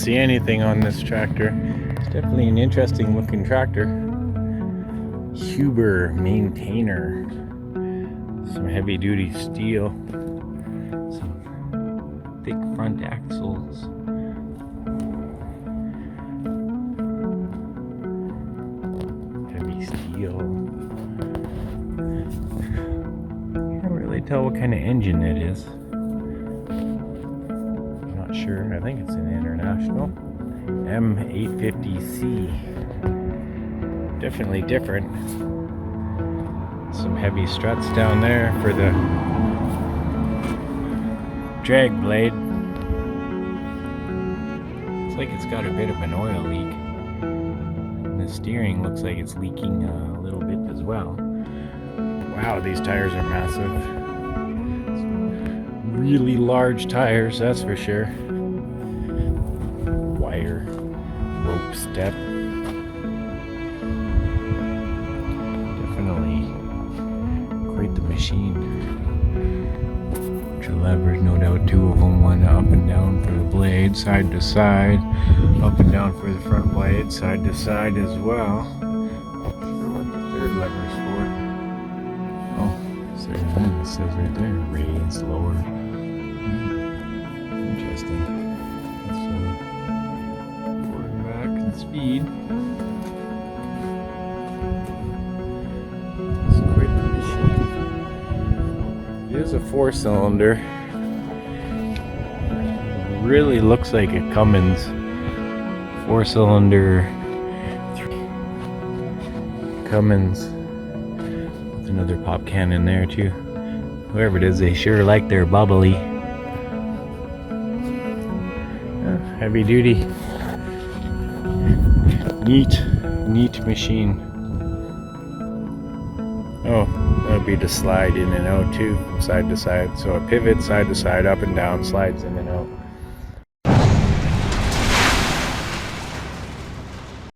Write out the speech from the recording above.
see anything on this tractor. It's definitely an interesting looking tractor. Huber Maintainer. Some heavy duty steel. Some thick front axles. Heavy steel. Can't really tell what kind of engine it is. Sure, I think it's an international M-850-C. Definitely different. Some heavy struts down there for the drag blade. Looks like it's got a bit of an oil leak. And the steering looks like it's leaking a little bit as well. Wow, these tires are massive. Really large tires, that's for sure. Wire, rope step. Definitely quite the machine. Bunch of levers, no doubt, two of them, one up and down for the blade, side to side, up and down for the front blade, side to side as well. Not sure what the third lever's for. Oh, there's one that says right there, raise, lower. Interesting. Forward and back and speed. It's quite the machine. It is a 4-cylinder. Really looks like a Cummins 4-cylinder. Cummins with another pop can in there too. Whoever it is, they sure like their bubbly. Heavy duty. Neat machine. Oh, that'll be to slide in and out too, from side to side. So it pivots side to side, up and down, slides in and out.